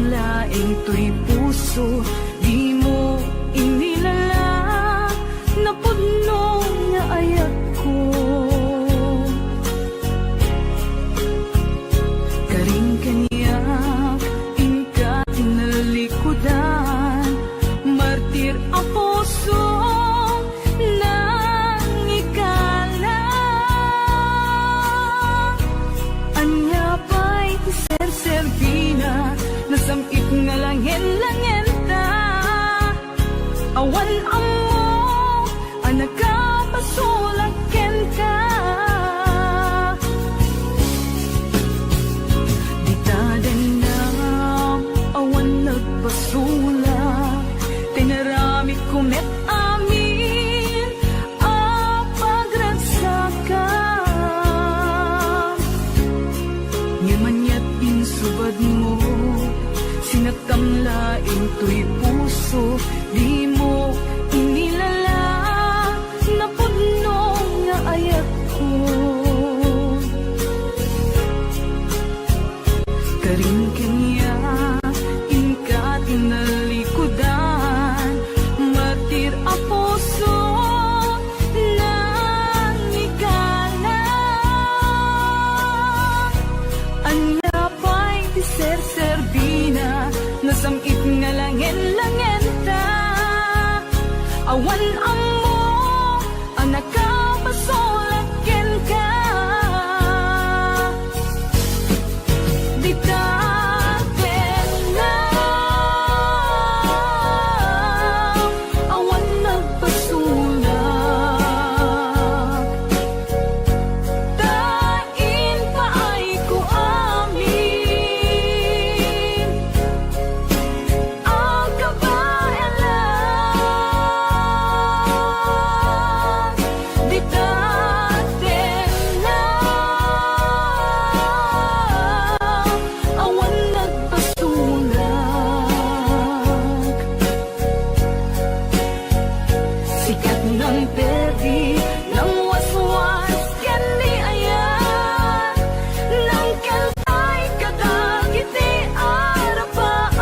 laing to'y puso, di mo inilala, na puno nga ayat ko. Karing kaniya, ingka tinalikudan, martir ang puso, nasamit nga langin-langin ta. Awan amo, anak ka, pasulakin ka. Di ta denam, awan nagpasula, tinarami kumet amin, apagransakan. Ngimanyat insubad mo, sinaktam laing to'y puso, di mo inilala, na puno nga ayat ko. Karing kanya, ingka tinalikudan, martir ang puso, nang ikala. Anya pa'y di ser-serbina, nasamit nga langin-langin ta. Awan amo, anak ka, pasulakin ka. Di ta denam, awan nagpasulak, tain pa ay ko amin. Sikat ng perdi, ng waswas, kani ayan, ng kaltay kadagiti arapaan.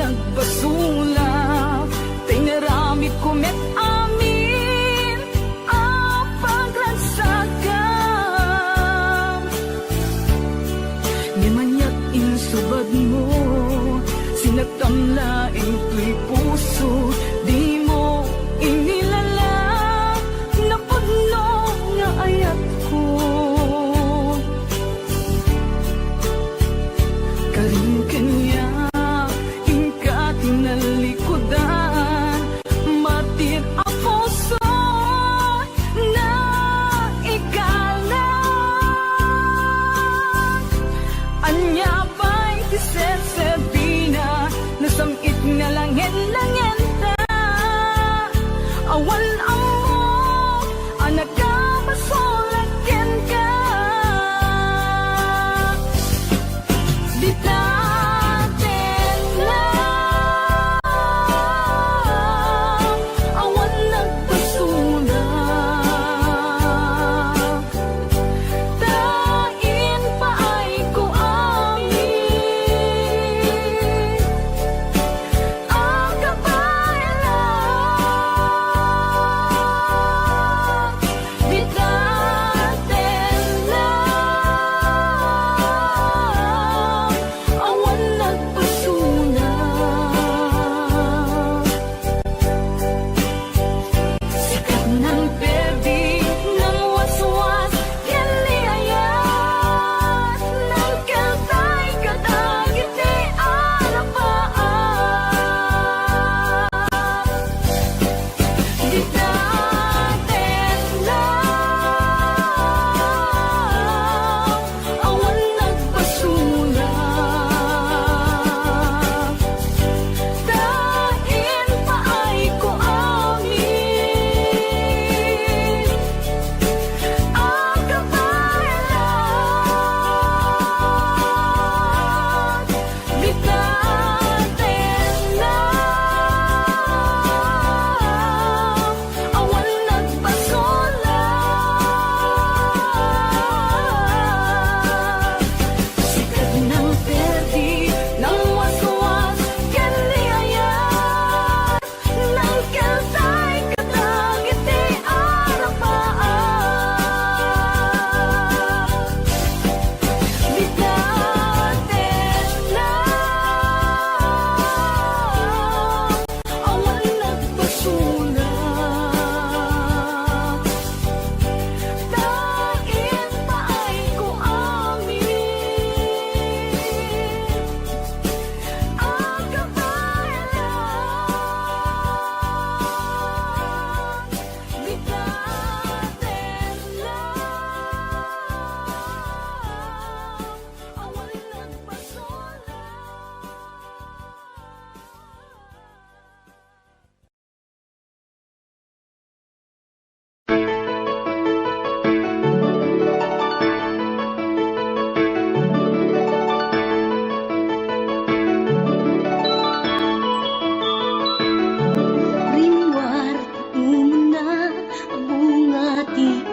Nagbasulak, tinarami kumet amin, apagransakan. Ngimanyat insubad mo, sinaktam laing to'y puso, di mo inilala, na puno nga ayat ko. Karing kanya, tinalikudan, martir ang puso, na ikala. Anya ba'y di ser-serbina, nasamit nga langin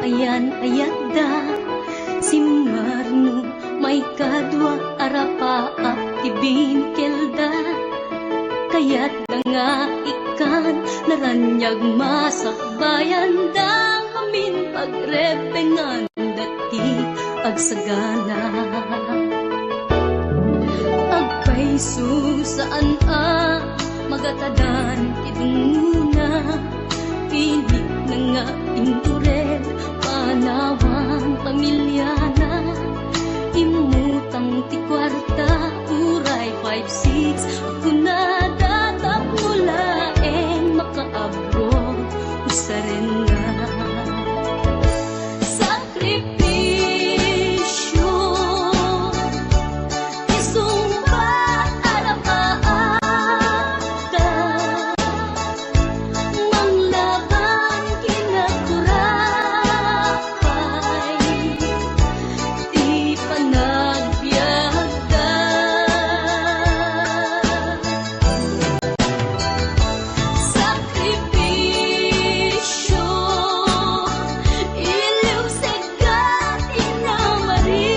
ayan ayada si Marno may kadwa arapa at tibin kelda kaya't nga ikan naranyag masakbayan dang amin pagrepengan dati agsagana agpaiso saan magatadan idunguna pilit na nga indurel panawang pamilyana imutang ti kwarta uray 5-6 ako na datap mula makaabro usaren nga sakripisyo isumba arapaata manglaban kinakurapay di panagbiagda sakripisyo iliw segat inamarina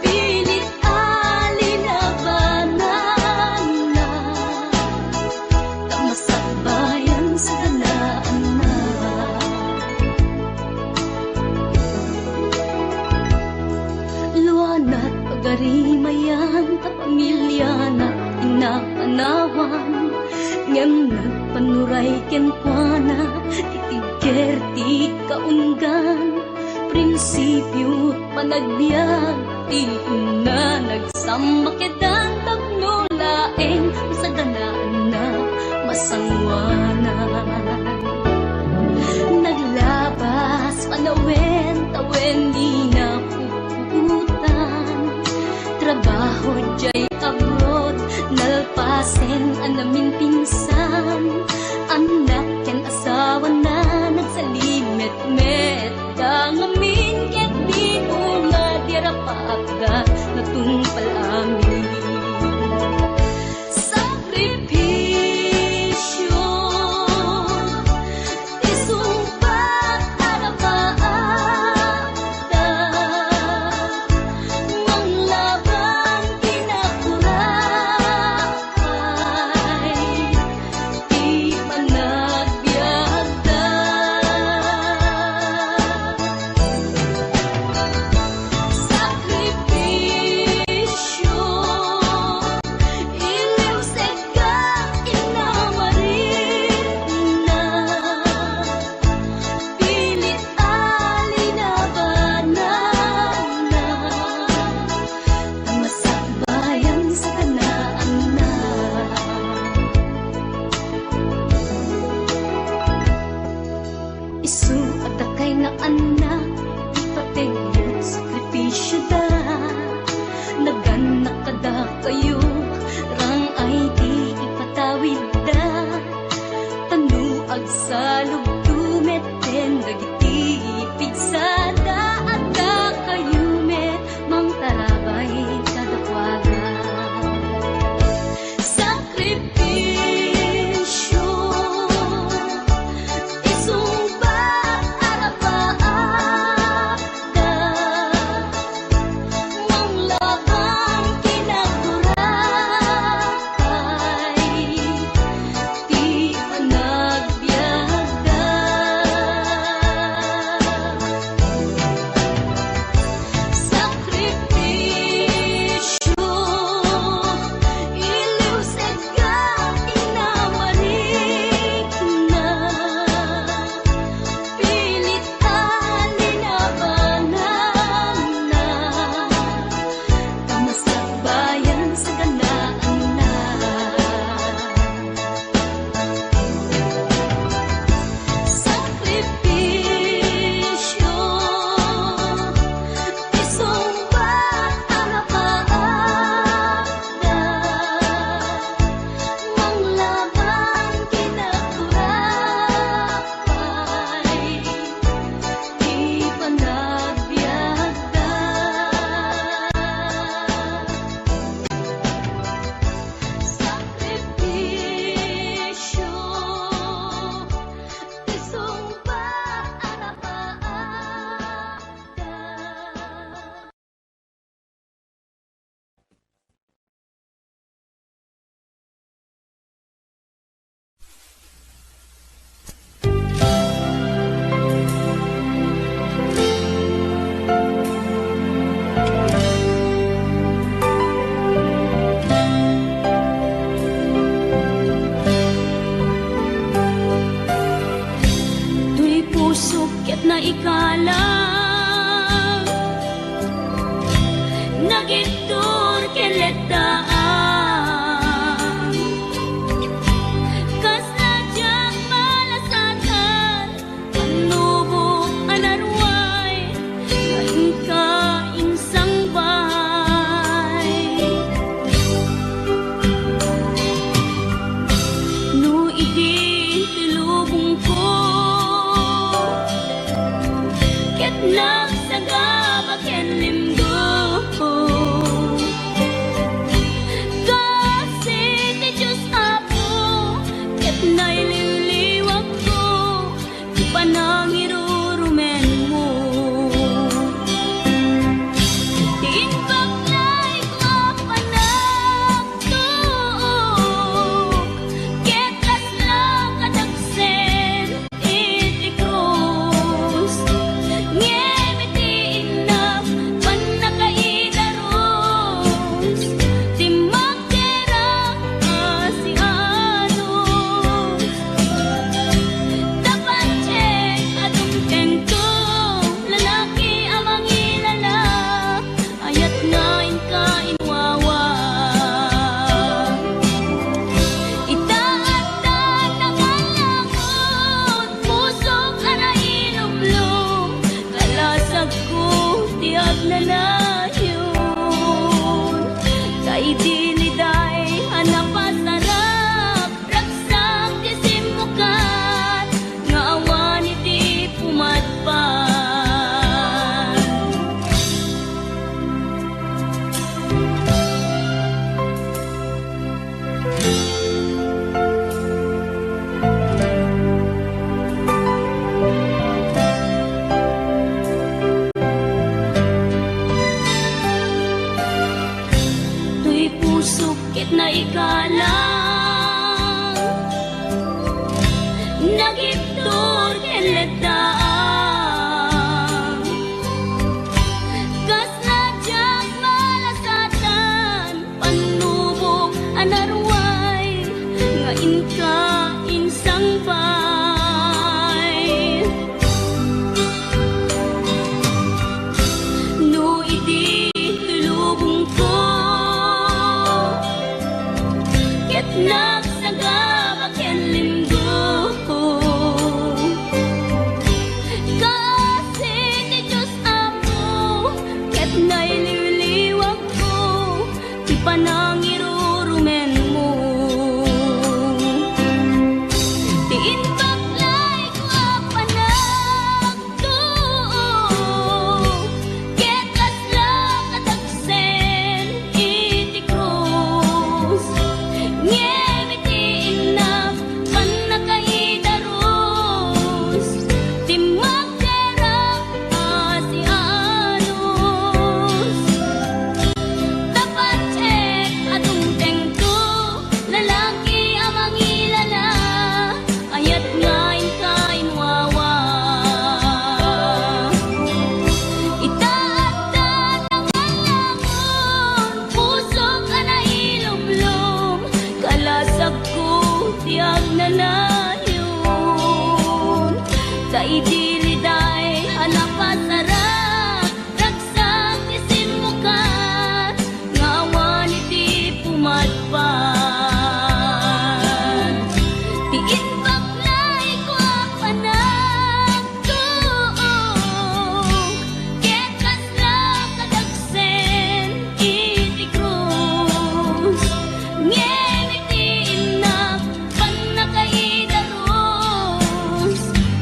pilit alinabanan na tamasakbayan sa ganaan na luanat pagarimayan ta pamilya na inapanawan ngem nagpanuray kenkwana titigger ti kaunggan prinsipyo panagbiag ti na nagsamakedan tagnulaeng sa ganaan na masangwanan naglabas panawen tawen di na puputan trabaho jay abroad nalpasen anamin pinsan anak ken asawa na nagsalimet-met dangamin ket di nga dirapagda natungpal amin sakripisyo isumpat arapaata manglaban kinakurapay di panagbiagda sakripisyo iliw segat inamarina pilit alinabanan na tamasakbayan sa kanaan na isu at akay nga anak ipategot sakripisyo da naganak kada kayo rang ay di ipatawid da tanuag sa lugtumeten dagiti pigsada at da kayo met mang tarabay kadakwaga sakripisyo isumbat arapaata manglaban kinakurapay di panagbiagda ikalang nagitur keletaan kas najak malasatan panubok anarway ngayon ka insang bay no idi tilubong ko ket nagsagabak ken limgo kasi ti Diyos Apo ket naililiwag ko ti panangirurumen mo ti inbaklay ko panagtuok ket kaslang kadagsen iti krus ngimiti inap panakaidaros ti magderang asianos tapancek adung tengko lalaki amang ilala ayat ngain ka inwawa itaatan ng alangon pusok ana ilumlum kalasag ko tiag na layon kay diliday hanapasarap raksak ti simukan nga awan iti pumatpan tuy pusok ket na ikalang nagiptor ken letdaan kas najak malasatan panubok anarway ngain ka insang bay no idi tulubong ko ket nagsagabak ken limgo kasi ti Diyos Apo ket naililiwag ko ti panangirurumen mo ti inbaklay ko panagtuok ket kaslang kadagsen iti krus ngimiti inap panakaidaros ti magderang asianos tapancek adung tengko lalaki amang ilala ayat ngain ka inwawa itaatan ng alangon pusok ana ilumlum kalasag ko tiag na layon kay diliday hanapasarap raksak ti simukan nga awan iti pumatpan ti inbaklay ko panagtuok ket kaslang kadagsen iti krus ngimiti inap panakaidaros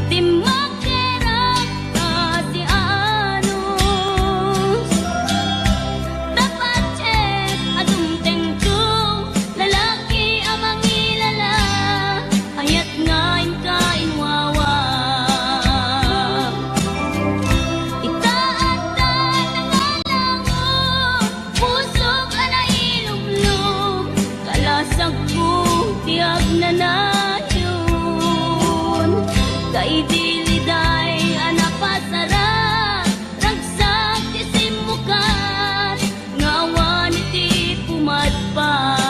ti magderang asianos tapancek adung tengko lalaki amang ilala ayat ngain ka inwawa itaatan ng alangon pusok ana ilumlum kalasag ko tiag na layon kay diliday hanapasarap ragsak ti simukan nga awan iti pumatpan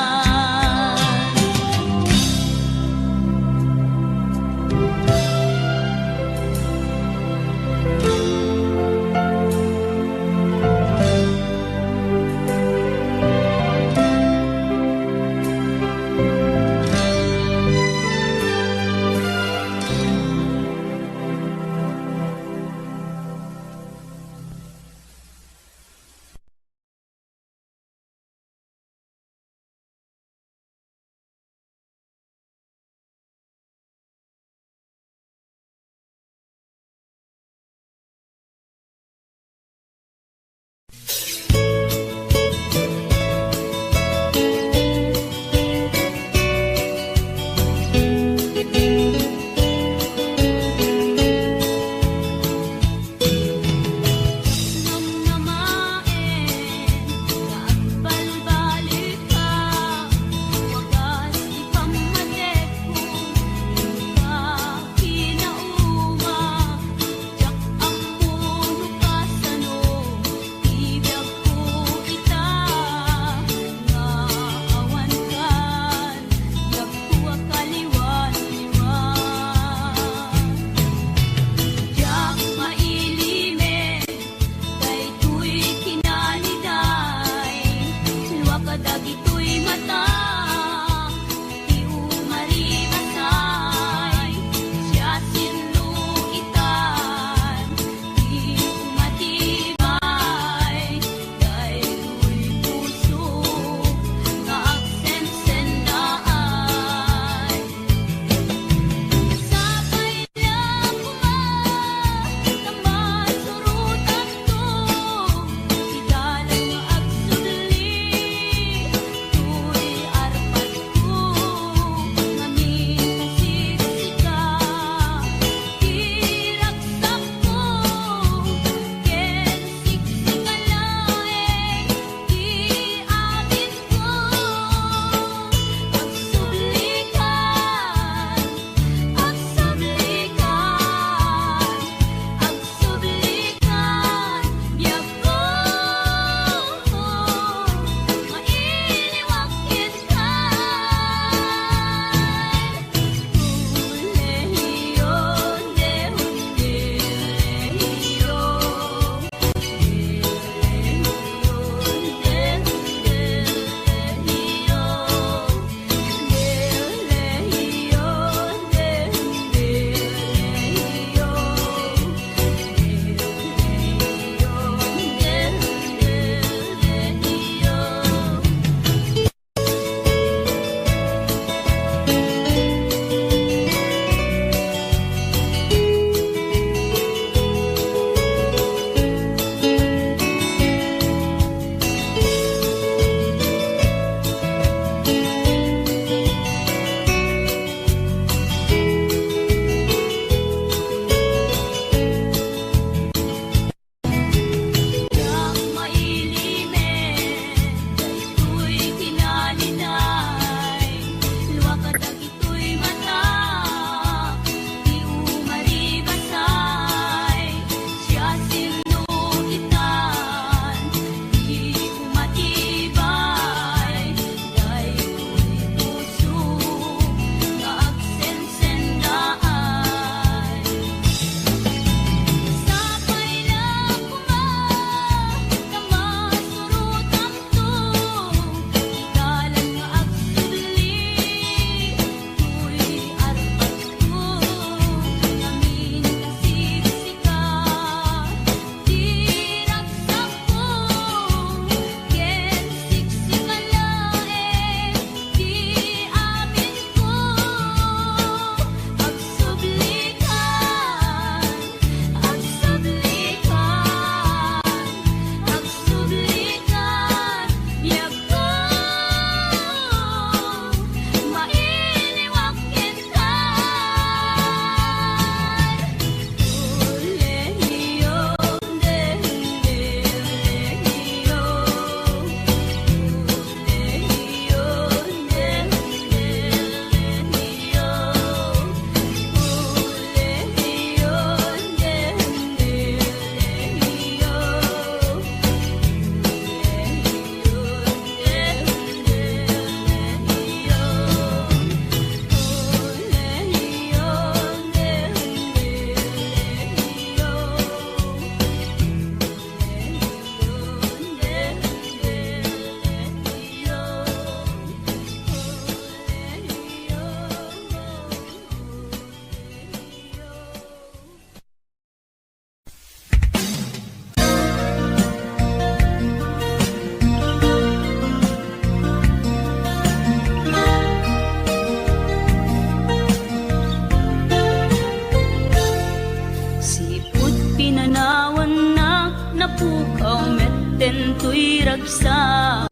to'y ragsa,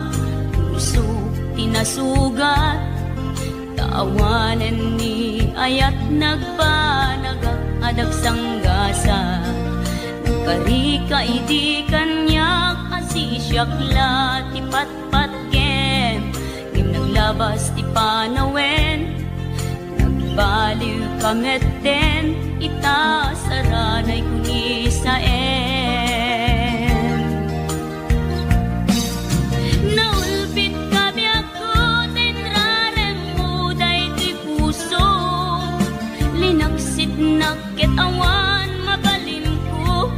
puso tinasugat, taawanan ni ayat nagpanagak adag sanggasa. Nagkarika iti kanyak asisyak ti patpatken, ngim naglabas ti panawen, nagbaliw kamet den, ita saranay kuni saen. Naulpit kabiyak ko, tinrarem mo daytoy puso, linaksit nakit awan mabalin ko.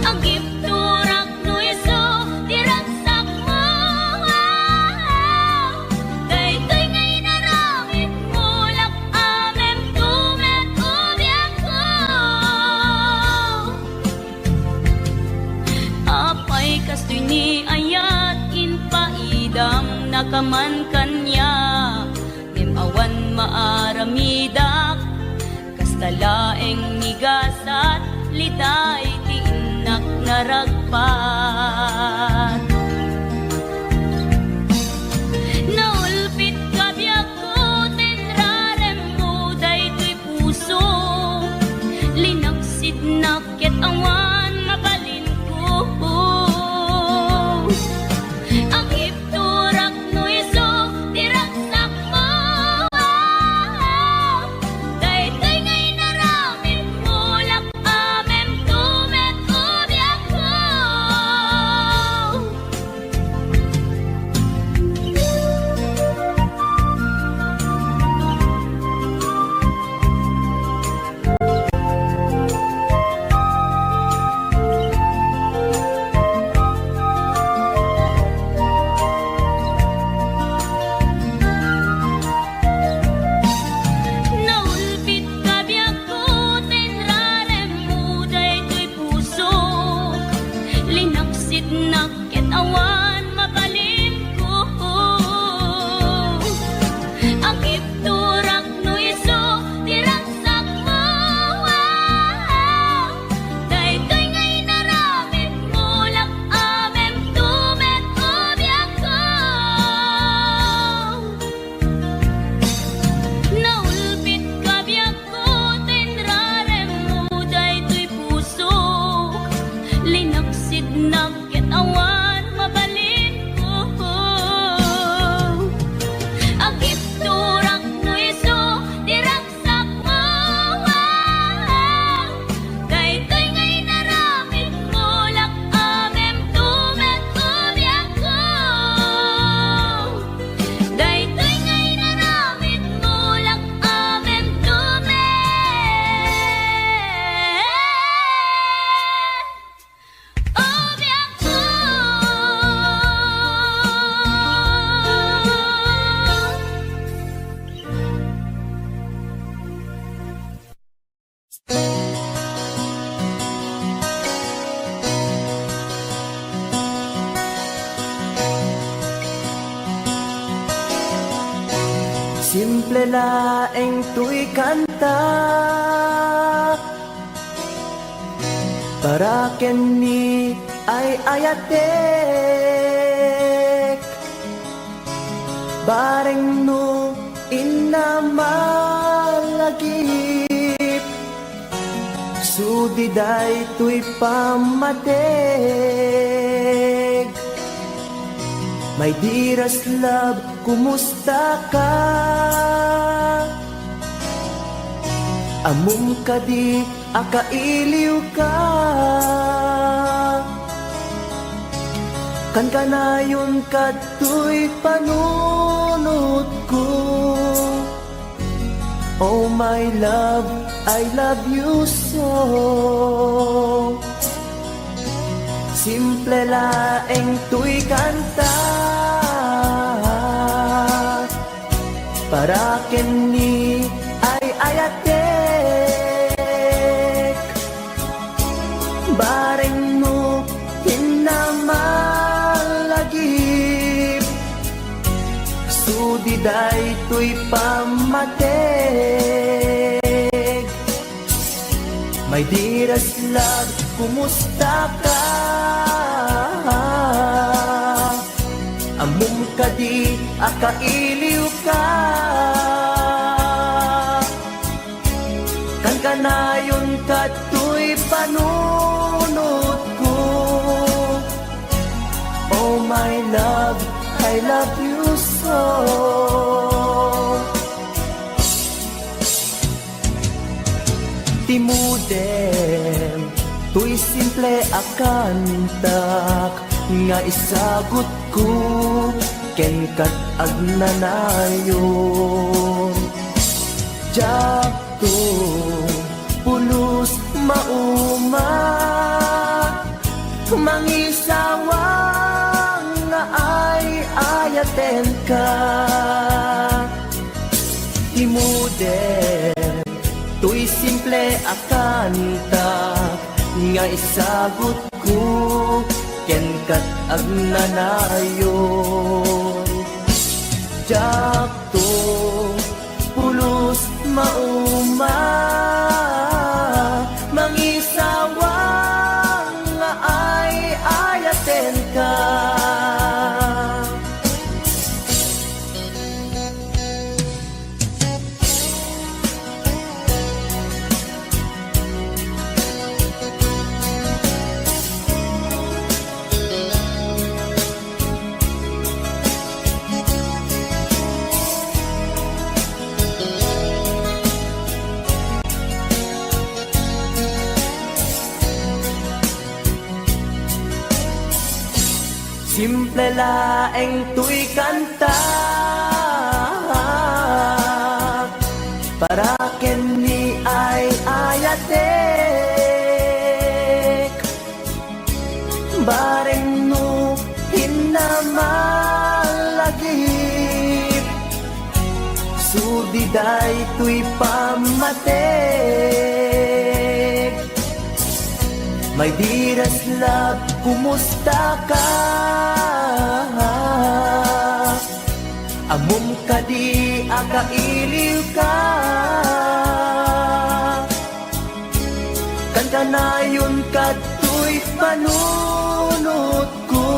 Agip turak no iso, diragsak mo, daytoy ngay naramit mo, lak amem tumet ubiyak ko. Apay kastoy ni ayat inpaidam nakaman kanya, ngem awan maaramidak, kastalaeng nigasat litay ti inak naragpat. Naulpit kabiyak ko, tinrarem mo daytoy puso, linaksid nakit awan mabalin ko. Agip turak no iso, diragsak mo, daytoy ngay naramit mo, lak amem tumet ubiyak ko. Naulpit kabiyak ko, tinrarem mo daytoy puso, linaksit nakit awan mabalin ko. Agip turak no iso, diragsak mo, daytoy ngay naramit mo, lak amem tumet ubiyak ko. Naulpit kabiyak ko, tinrarem mo daytoy puso, linaksid nakit awan mabalin ko. Agip turak no iso, diragsak mo, daytoy ngay naramit mo, lak amem tumet ubiyak ko. Daytoy ngay naramit mo, lak amem tumet ubiyak ko. Simple laeng tuy kanta, para ken ni ay ayatek, bareng no inamalagip, sudiday tuy pamatek. My dearest love, kumusta ka? Amum ka di akailiw ka, kan kanayon kato'y panunod ko. Oh my love, I love you so. Simple laeng tuy kanta, para ken ni ay ayatek, bareng mo hinamalagip, sudiday tuy pamatek. My dearest love, kumusta ka? kadi akailiw ka. Kan kanayon kato'y panunod ko. Oh my love, I love you so. Timudem, tuy simple akantak, nga isagot ko, ken kat agnanayon. Jakto, pulos mauma, mangisawang nga ay ayaten ka. Timudem, tuy simple akantak, nga isagot ko, ken kat agnanayon. Jakto, pulos mauma, mangisawang nga ay ayaten ka. Simple laeng tuy kanta, para ken ni ay ayatek. Bareng no hinamalagip, sudiday tuy pamatek. My dearest love, kumusta ka? Amom ka di akailiw ka. Kan kanayon kato'y panunod ko.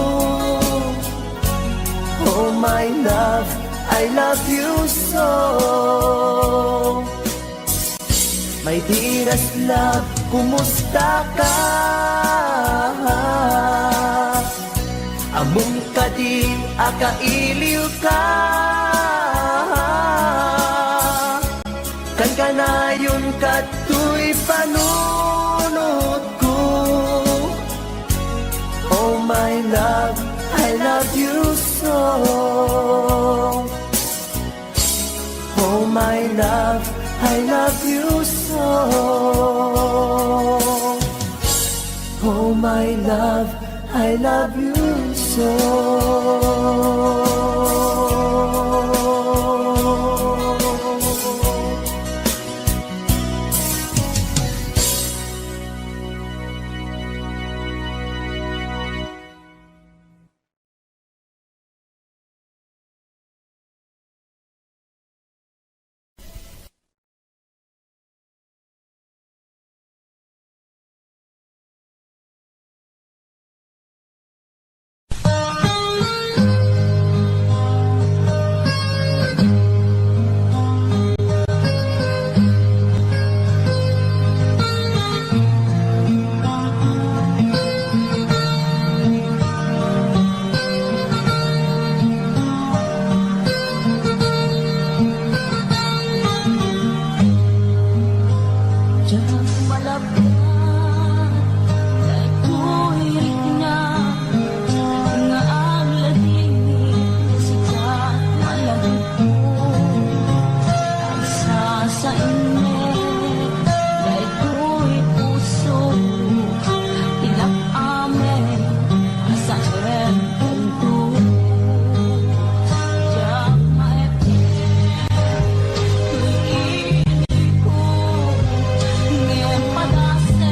Oh my love, I love you so. My dearest love, kumusta ka? Amom ka di akailiw ka. Kan kanayon kato'y panunod ko. Oh my love, I love you so. Oh my love, I love you so. Oh my love, I love you so. Pag-asa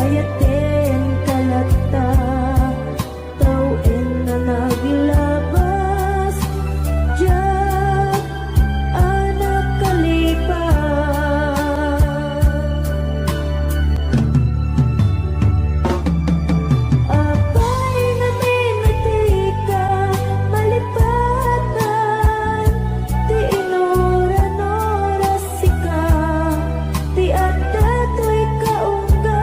ayaten kalata tawin na naglabas Diyan anak kalipas apay na minatika malipatan ti inoran-oras sika ti adda to'y kaungga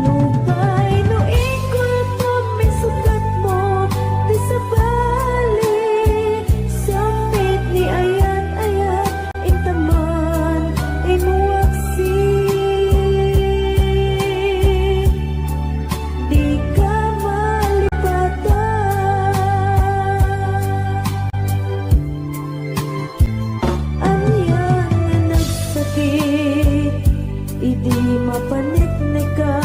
lupay no ikol pamisukat mo ti sabali samit ni ayat-ayat intaman inuwaksi di ka malipatan Anyan nga nagsakit Idi mapanitnika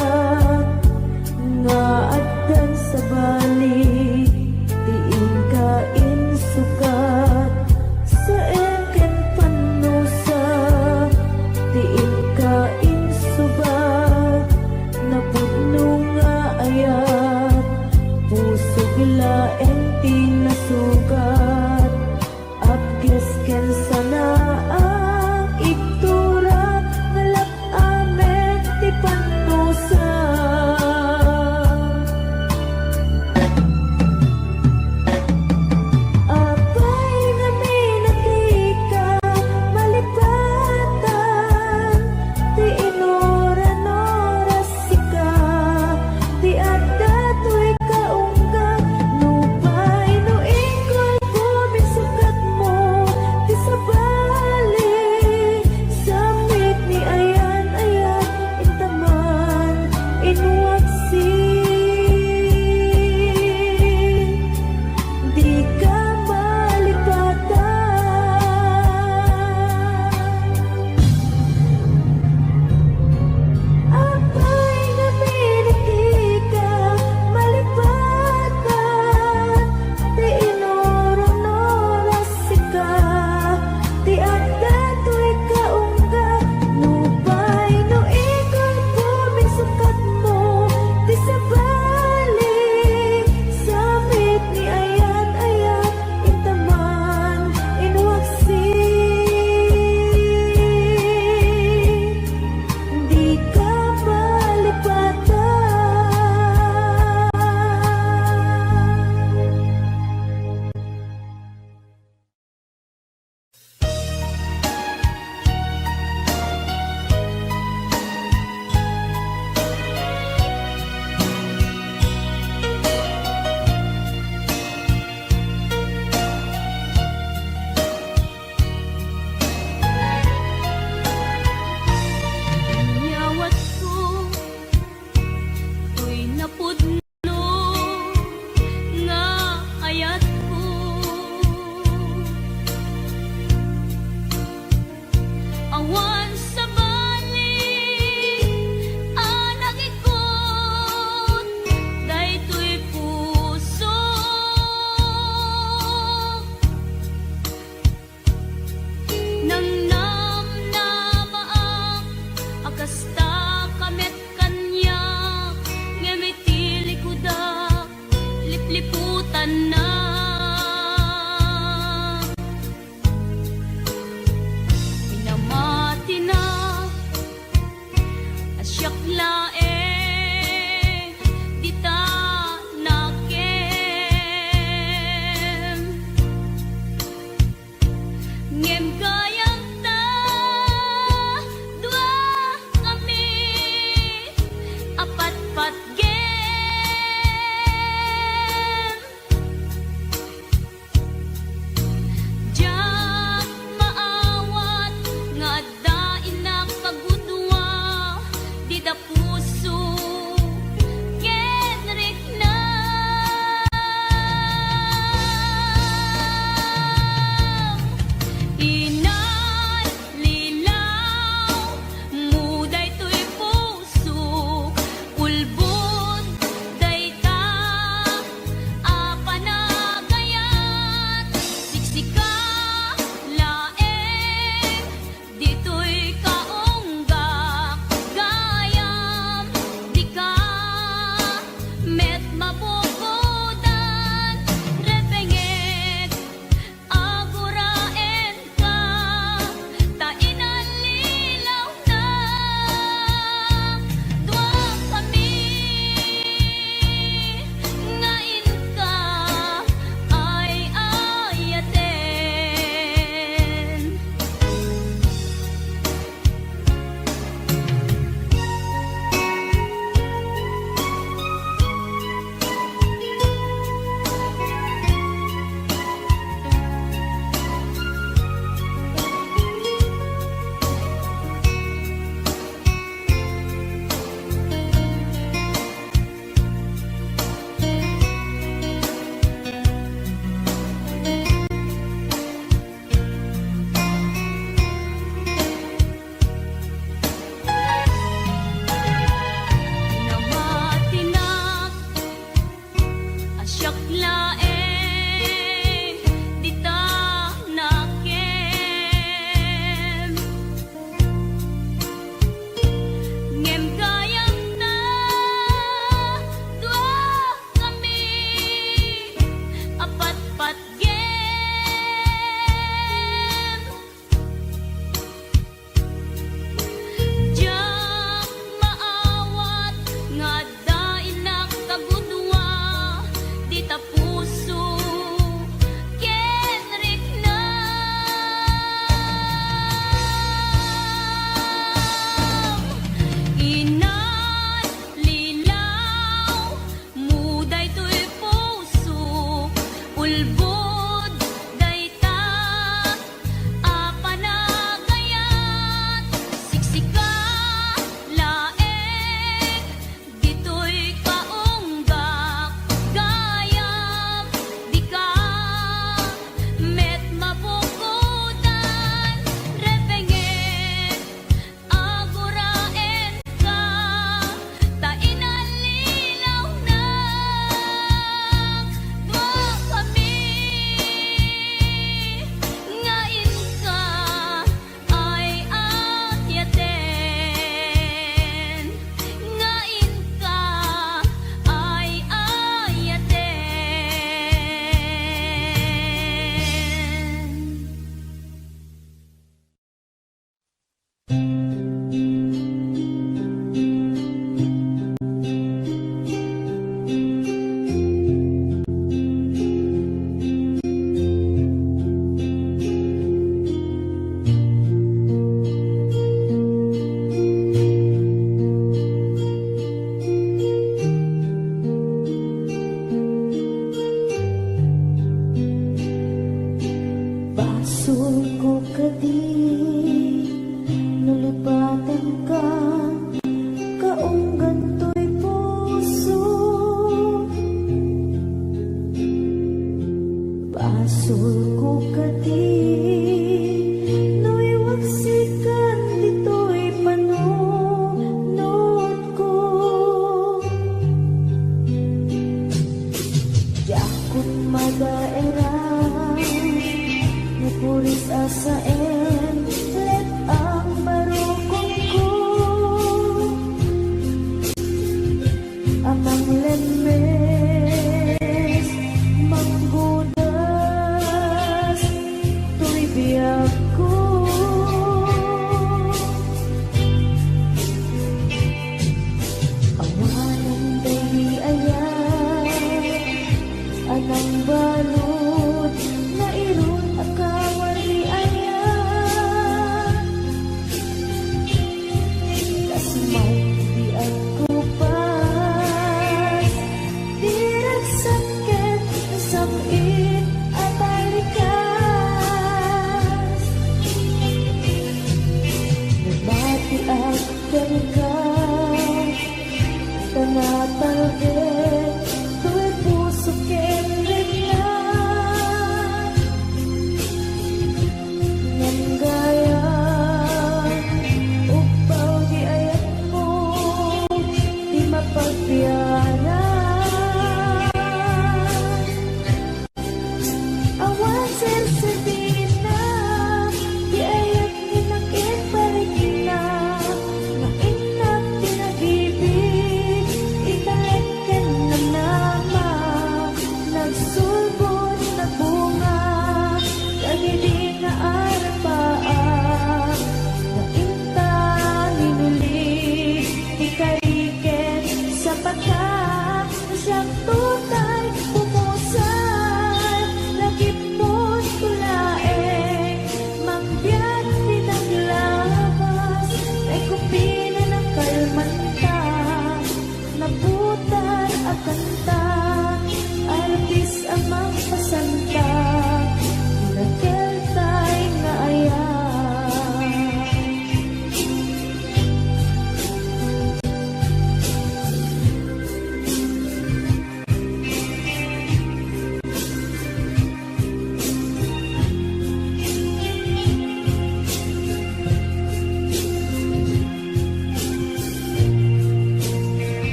Nga addan sa balik Tiin ka insukat Sa eken panusa Tiin ka insubat Napudno nga ayat Puso gilaeng tinasugat Abges ken sana ang iktura ngalap amen ti panusa apay nga minatika malipatan ti inoran-oras sika ti adda to'y kaungga lupay no ikol pumisukat mo ti sabali samit ni ayan-ayat intaman inuwaksi di ka malipatan apay nga minatika malipatan ti inoran-oras sika ti adda to'y kaungga lupay no ikol pumisukat mo ti sabali samit ni ayan-ayat intaman inuwaksi di ka malipatan Nyawat ko To'y napudno Nga ayat ko Awan sa bali Anak ikot Daytoy puso Nang namnamaak Agasta kamet kanya Ngemitili ko da Lipliputan na Minamati na Asyak laeng Di ta nakem Ngem gayang ta Dua kami Apat-pat gem Diyak maawat Nga dain na kagudwa Di daput may di ako pas. Di nagsakit samin at balikas. Nabati at gangga tanatalgin tuwing puso kenrig na. Nang gaya upaw di ayat mo di mapagbiyanan. Awan sasabihin na di ayat inakit balikin na. Mainak pinag-ibig italagyan na nama. Nagsulbot na bunga lagi di nga arapaan. Nainta ninuli ikariken sa pagka na siyang tutay pumusan. Lagi mo't tulaeng mangbiyan pinaglabas. Ay kupina ng kalmanta nabutan at kanta. Artis ang magpasanta nagkeltay nga ayan.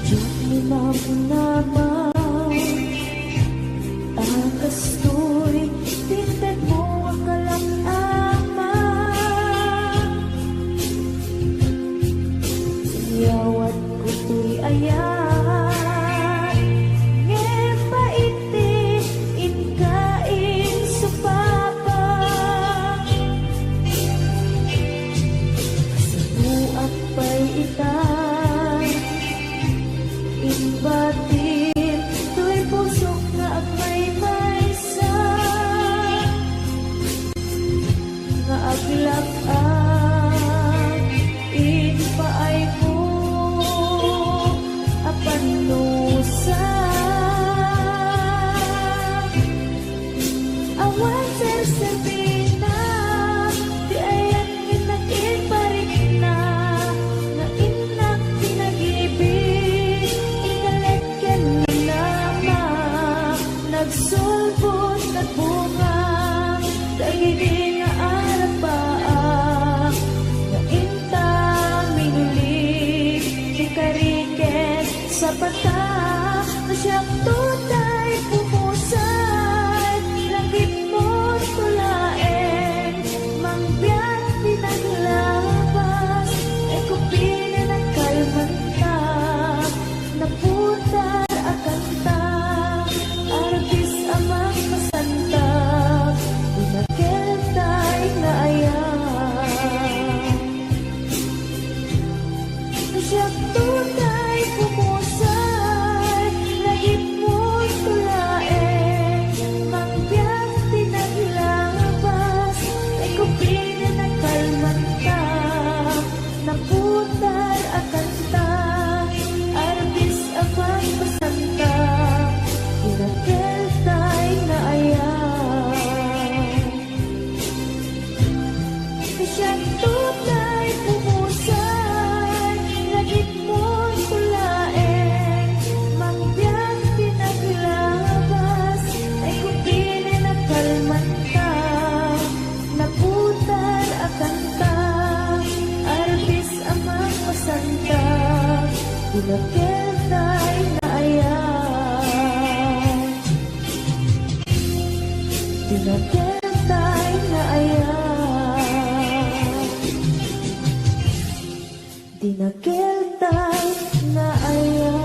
Diyan minamnaman ang kasturi, tinted mo ang kalangama. Siyawat ko tuy ayan, ngepaiti inkain supapa. Kasabuak pa'y itan inbatin tuwing pusok nga at may maysa nga aglap ang inpaay mo apanusa. Awan sasabihin na di ayan inakit parik na. Na inak pinag-ibig ikalagyan na nama. Nagsulbot na bunga lagi di nga arapaan. Nainta minulig ikariken sa pata na siyang tutay pumusay. Langit mo't tulaeng mangbiyan pinaglabas. Ay kupina ng kalmanta naputar ang kanta. Artis ang magpasanta pinagkeltay na ayan. Na siyang tutay pumusay lagit mo't tulaeng mangbiyan pinaglabas. Ay kupina ng kalmanta naputar ang kanta. Artis ang magpasanta pinagkeltay na ayan. Siyang tutay pumusay lagit mo't tulaeng mangbiyan pinaglabas. Ay kupina ng kalmanta naputar ang kanta. Artis ang magpasanta pinagkeltay na ayan. Pinagkeltay na ayan. Pinagkeltay na ayan.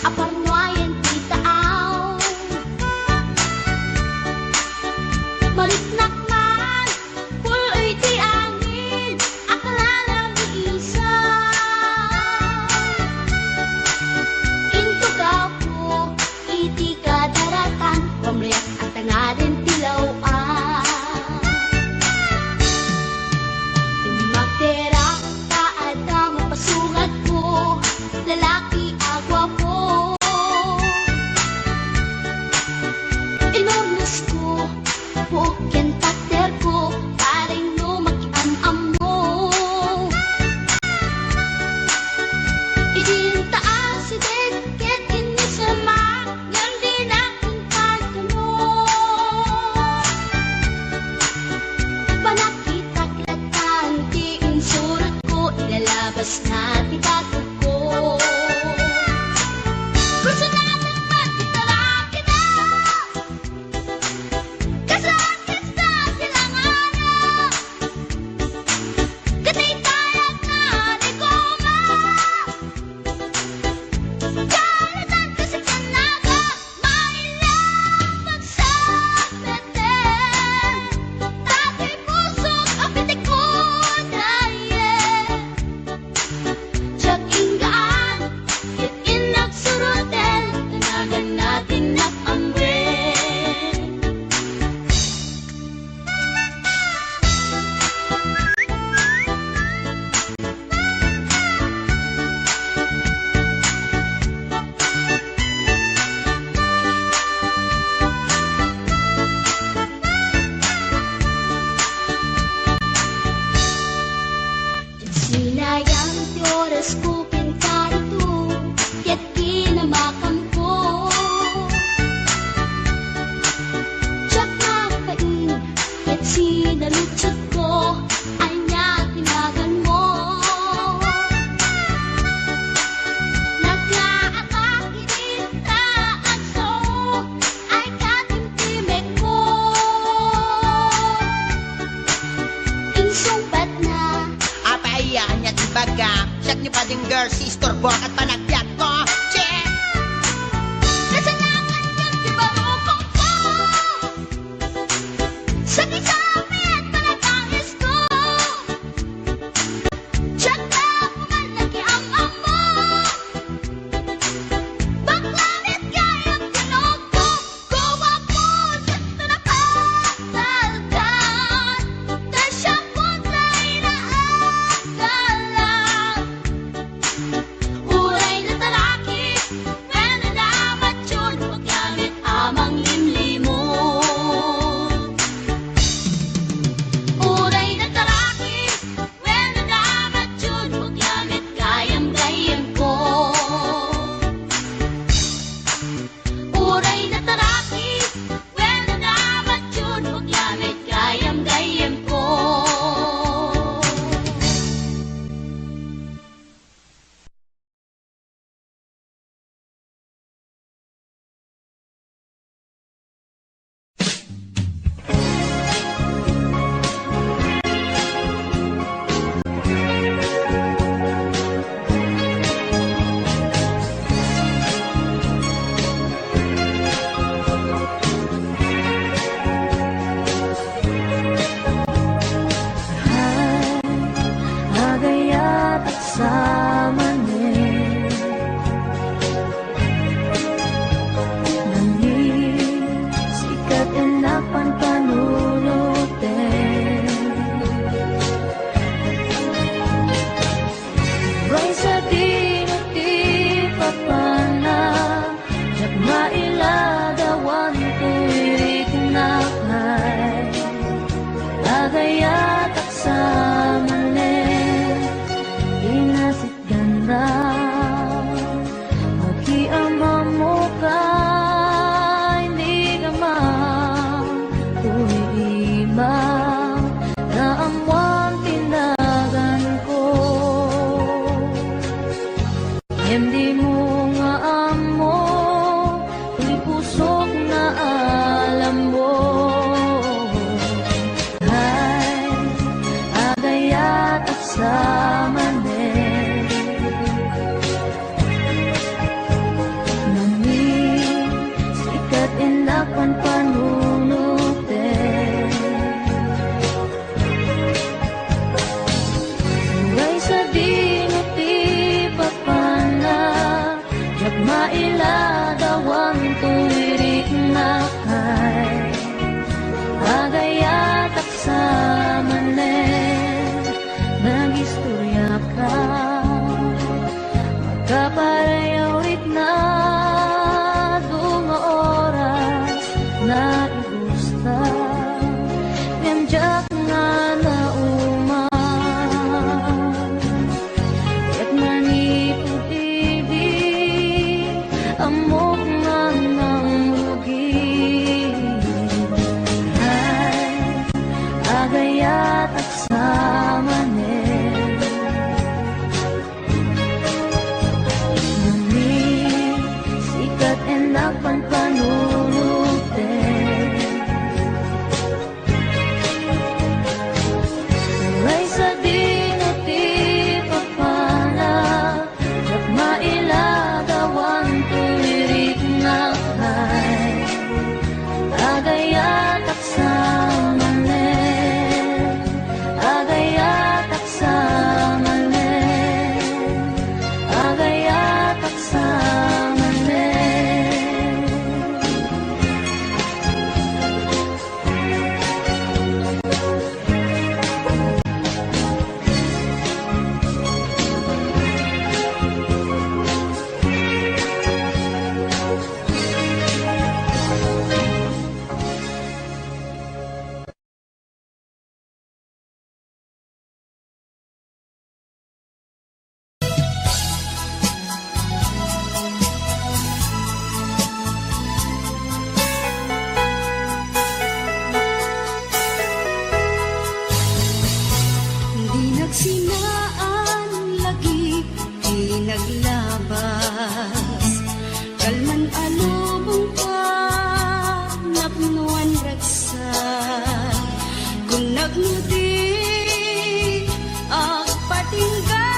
aparnuayan ti taaw. Maritnak man, puloy ti angin, akala ni isa. Into gapo, iti kadaratan, pamriyak at tangarin tilawan. Magtera ka at ang pasungat ko, lalaki agwa po. Inornos ko, bukyan takder ko, paring no mag-am-am mo. Idintaas si Deket, inisama, yan din aking pagkano. Panakitaglatan, di insurat ko, ilalabas na ti tatag ko. Gusto natin magkitara kita, kasakit sa silanganan. Katitayag na di goma, kalitan kasi kanaga, mailang magsabeten. Dati pusok apitik ko daye, tsak inggaan, yat inagsuroten, tanagan natin nakambe. Sinayang ti oras ko pinkarito, yat kinamakan ko. Tsak nagpain, yat sinalutsot ko, ay niya tinagan mo. Nagkaatak inita at so, ay katimtimek ko. Insumpat na, Apaiyan niya ti baga, siyak ni pading girl, sister, buwak at panagbiat ko. Che! kasalanan yan di barukong ko. Sa kisami at panagangis ko, tsak na kuman nakiamam mo. Baklanit kayang tinog ko, gawa po sa tunapagdaldan. Dahil siyang punta inaagalan, uray mailagawan tuwirik na kay agayatak sa manen nagistorya ka magkaparayaw rit na dunga oras na igusta Nemjak nga na uman Ket maniputibig amok nga ng rugi Ay agayat at samanen Nami sikat enak panpanuluten Tulay sa dinutito pana Kat mailagawan tuwirik na kay Agayatak sa manen Agayatak sa manen Agayatak sa manen Di nagsinaan lagi, di naglabas Kalman alubong ka, napnuan ragsa Kung nagngudi, patingga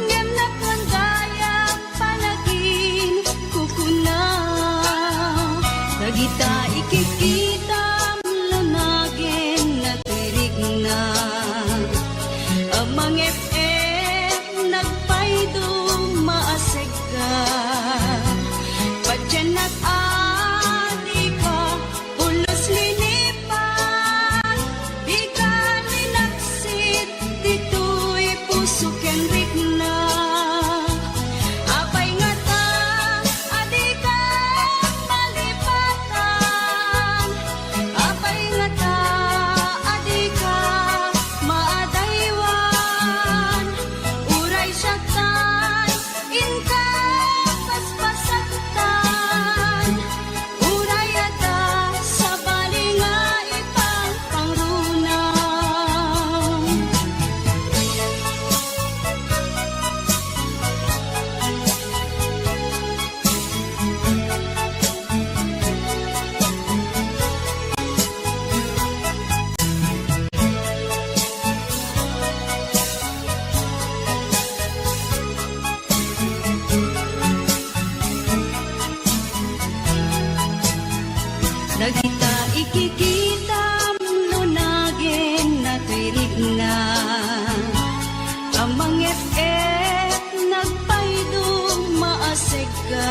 Ngem nakwandayang panagin, kukuna Tagita ikikita, lunagin na tirig na Amang FM nagpaydo maaseg ka Padyan adi ka ulos linipan Di ka ninaksit dito'y puso ken rigna Apay nga ta adi ka malipatan Apay nga ta adi ka maadaywan Uray siya tay inka paspasaktan Uray ada sa balinga ipang pangrunang Nagita ikikita lunagin na tirig na Amang FM nagpaydo maaseg ka